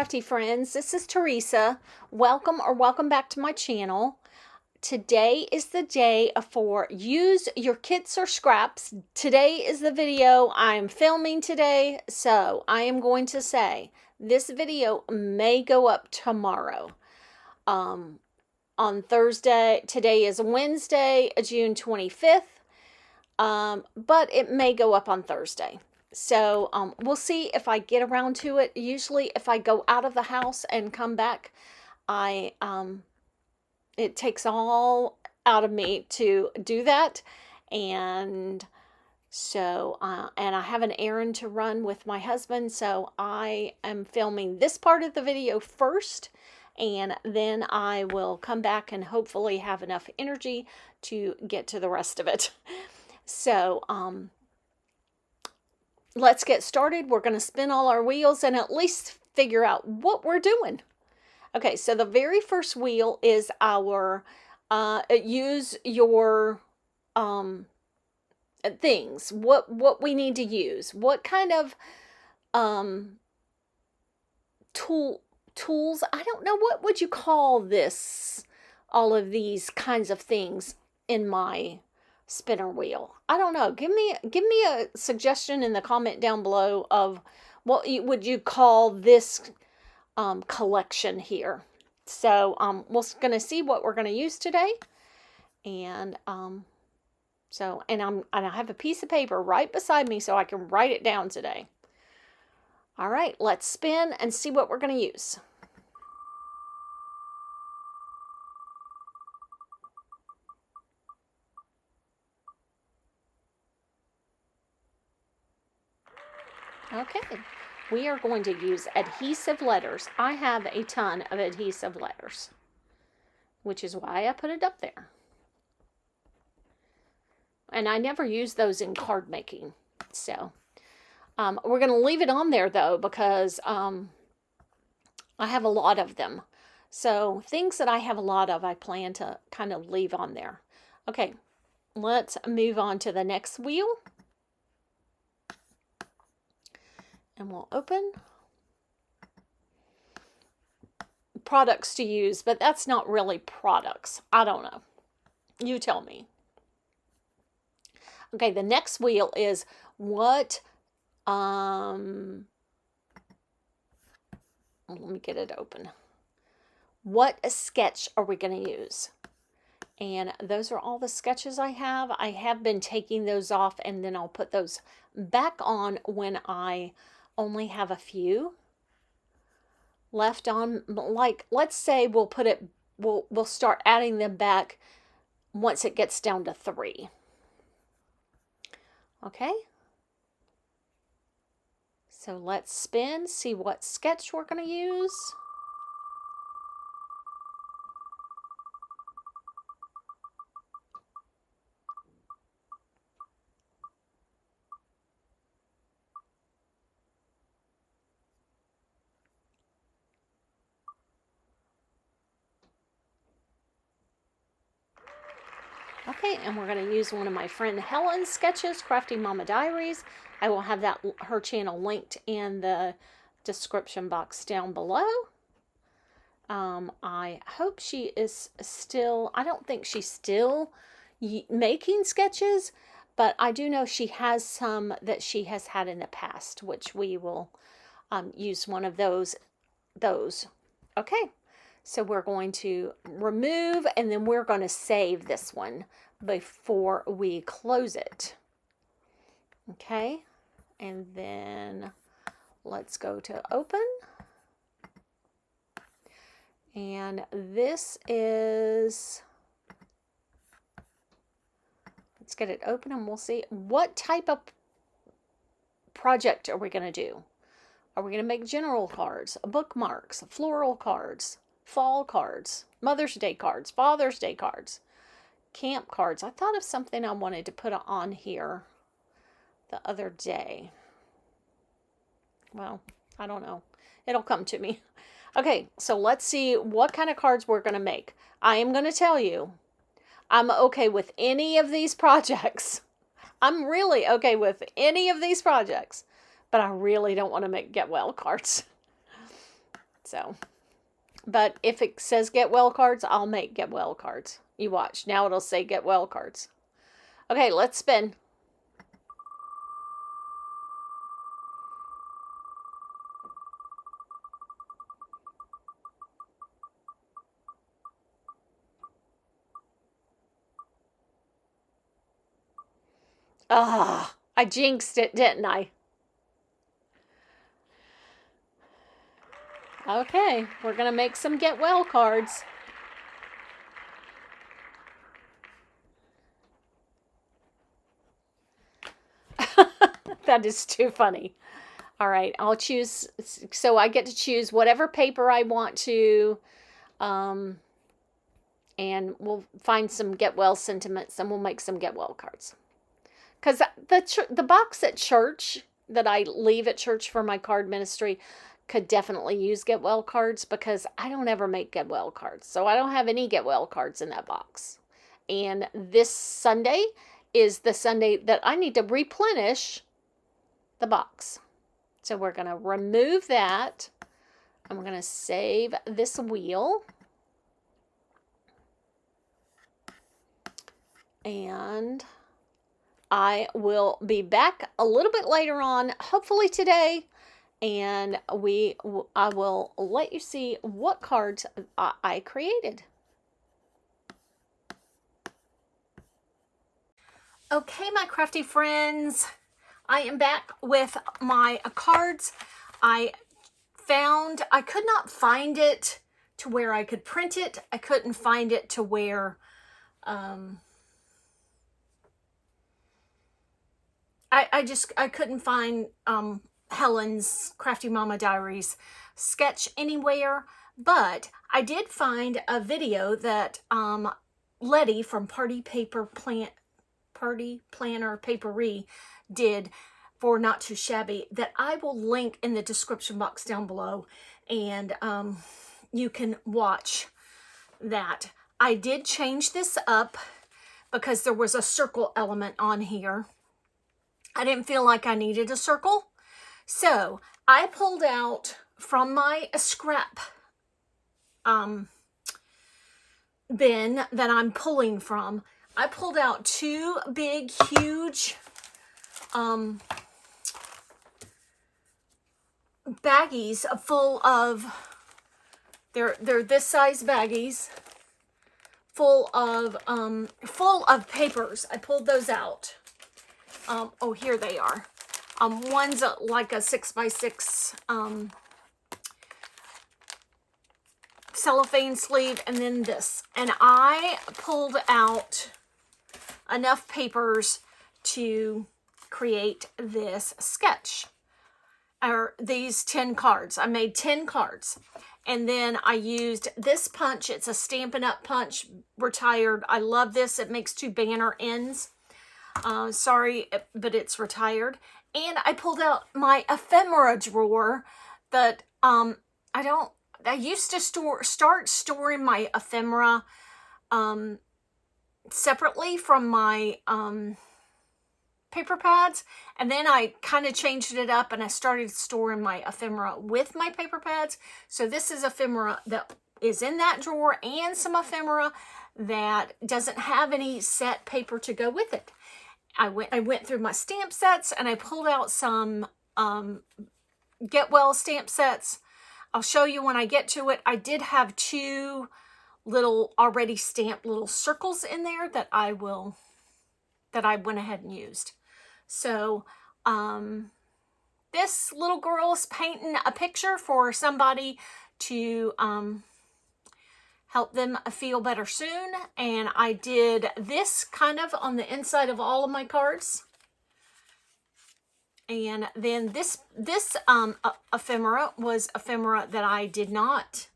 crafty friends. This is Teresa. Welcome back to my channel. Today is the day for use your kits or scraps. Today is the video I am filming today, so I am going to say this video may go up tomorrow. On Thursday. Today is Wednesday, June 25th, but it may go up on Thursday. So we'll see if I get around to it. Usually if I go out of the house and come back, it takes all out of me to do that. And so, and I have an errand to run with my husband. So I am filming this part of the video first, and then I will come back and hopefully have enough energy to get to the rest of it. So, let's get started. We're going to spin all our wheels and at least figure out what we're doing. Okay, so the very first wheel is our use your things. What we need to use. What kind of tools? I don't know, what would you call this? All of these kinds of things in my spinner wheel. I don't know. Give me a suggestion in the comment down below of what would you call this collection here. So we're going to see what we're going to use today, and I have a piece of paper right beside me so I can write it down today. All right, let's spin and see what we're going to use. Okay, we are going to use adhesive letters. I have a ton of adhesive letters, which is why I put it up there. And I never use those in card making. So we're going to leave it on there though, because I have a lot of them. So things that I have a lot of, I plan to kind of leave on there. Okay, let's move on to the next wheel. And we'll open. Products to use, but that's not really products. I don't know. You tell me. Okay, the next wheel is what, let me get it open. What sketch are we going to use? And those are all the sketches I have. I have been taking those off, and then I'll put those back on when I only have a few left on. Like, let's say we'll start adding them back once it gets down to 3. Okay, so let's spin, see what sketch we're going to use. Okay, and we're going to use one of my friend Helen's sketches, Crafty Mama Diaries. I will have her channel linked in the description box down below. I hope she is still, I don't think she's still making sketches, but I do know she has some that she has had in the past, which we will use one of those. Okay. So we're going to remove, and then we're going to save this one before we close it. Okay, and then let's go to open. And this is, let's get it open and we'll see what type of project are we going to do. Are we going to make general cards, bookmarks, floral cards, fall cards, Mother's Day cards, Father's Day cards, camp cards? I thought of something I wanted to put on here the other day. Well, I don't know. It'll come to me. Okay, so let's see what kind of cards we're going to make. I am going to tell you, I'm okay with any of these projects. I'm really okay with any of these projects, but I really don't want to make get well cards. So, but if it says get well cards, I'll make get well cards. You watch. Now it'll say get well cards. Okay, let's spin. Ah, I jinxed it, didn't I? Okay, we're going to make some get well cards. That is too funny. All right, I'll choose. So I get to choose whatever paper I want to. And we'll find some get well sentiments and we'll make some get well cards. Because the box at church that I leave at church for my card ministry could definitely use get well cards, because I don't ever make get well cards. So I don't have any get well cards in that box. And this Sunday is the Sunday that I need to replenish the box. So we're going to remove that. I'm going to save this wheel. And I will be back a little bit later on, hopefully today, and I will let you see what cards I created. Okay, my crafty friends, I am back with my cards. I could not find it to where I could print it. I couldn't find it to where I couldn't find Helen's Crafty Mama Diaries sketch anywhere, but I did find a video that Letty from Party Planner Papery did for Not Too Shabby, that I will link in the description box down below, and you can watch that. I did change this up because there was a circle element on here. I didn't feel like I needed a circle. So I pulled out from my scrap bin that I'm pulling from. I pulled out two big, huge baggies full of, they're this size baggies full of papers. I pulled those out. Oh, here they are. One's like a 6x6 cellophane sleeve, and then this. And I pulled out enough papers to create this sketch, or these 10 cards. I made 10 cards. And then I used this punch. It's a Stampin' Up! Punch, retired. I love this. It makes two banner ends. Sorry, but it's retired. And I pulled out my ephemera drawer that I used to start storing my ephemera separately from my paper pads, and then I kind of changed it up and I started storing my ephemera with my paper pads. So this is ephemera that is in that drawer, and some ephemera that doesn't have any set paper to go with it. I went through my stamp sets and I pulled out some Get Well stamp sets. I'll show you when I get to it. I did have two little already stamped little circles in there that I went ahead and used. So this little girl is painting a picture for somebody to help them feel better soon. And I did this kind of on the inside of all of my cards. And then this ephemera was ephemera that I did not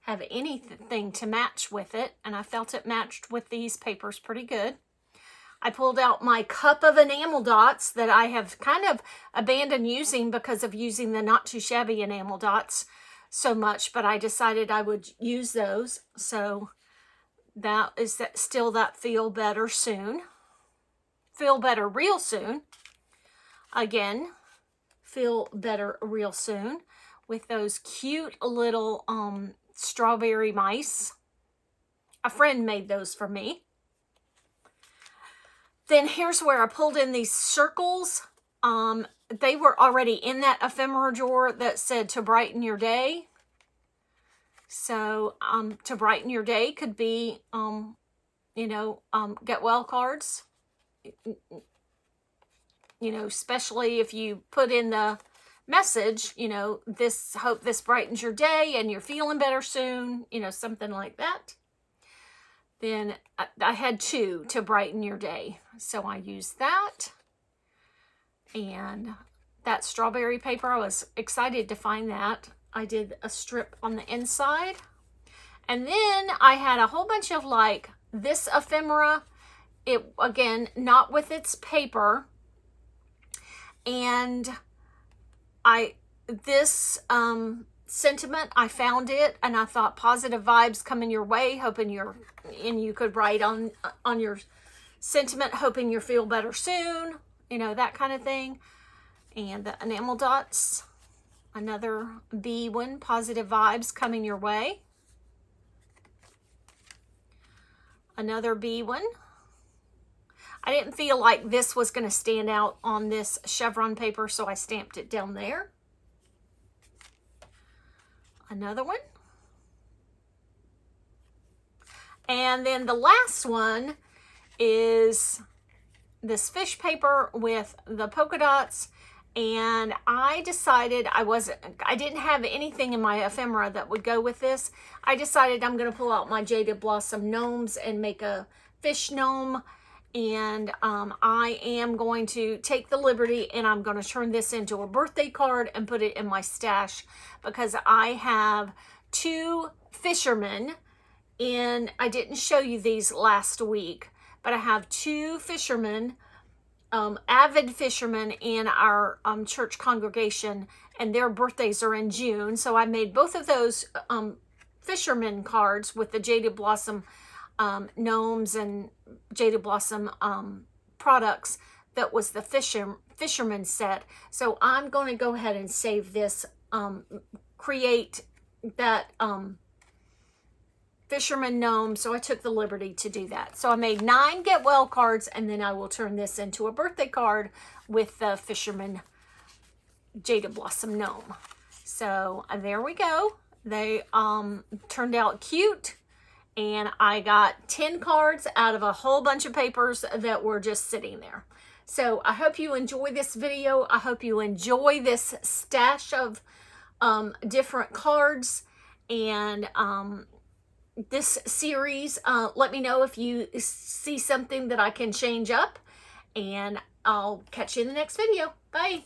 have anything to match with it, and I felt it matched with these papers pretty good. I pulled out my cup of enamel dots that I have kind of abandoned using because of using the Not Too Shabby enamel dots so much, but I decided I would use those. So that is still that feel better soon. Feel better real soon. Again, feel better real soon. with those cute little strawberry mice. A friend made those for me. Then here's where I pulled in these circles. They were already in that ephemera drawer that said to brighten your day. So to brighten your day could be, you know, get well cards. You know, especially if you put in the message, you know, this, hope this brightens your day and you're feeling better soon, you know, something like that. Then I had 2 to brighten your day. So I used that. And that strawberry paper, I was excited to find that. I did a strip on the inside. And then I had a whole bunch of like this ephemera. It, again, not with its paper. And this sentiment, I found it and I thought positive vibes coming your way, hoping and you could write on your sentiment, hoping you feel better soon, you know, that kind of thing. And the enamel dots, another B one, positive vibes coming your way. Another B one. I didn't feel like this was going to stand out on this chevron paper, so I stamped it down there. Another one. And then the last one is this fish paper with the polka dots. And I decided I didn't have anything in my ephemera that would go with this. I decided I'm going to pull out my Jaded Blossom gnomes and make a fish gnome. And I am going to take the liberty and I'm going to turn this into a birthday card and put it in my stash, because I have 2 fishermen I didn't show you these last week, but I have 2 fishermen, avid fishermen in our church congregation, and their birthdays are in June. So I made both of those fisherman cards with the Jaded Blossom gnomes and Jaded Blossom products. That was the fisherman set. So I'm going to go ahead and save this, create that fisherman gnome. So I took the liberty to do that. So I made 9 get well cards, and then I will turn this into a birthday card with the fisherman Jaded Blossom gnome. So there we go. They turned out cute. And I got 10 cards out of a whole bunch of papers that were just sitting there. So I hope you enjoy this video. I hope you enjoy this stash of different cards and this series. Let me know if you see something that I can change up, and I'll catch you in the next video. Bye.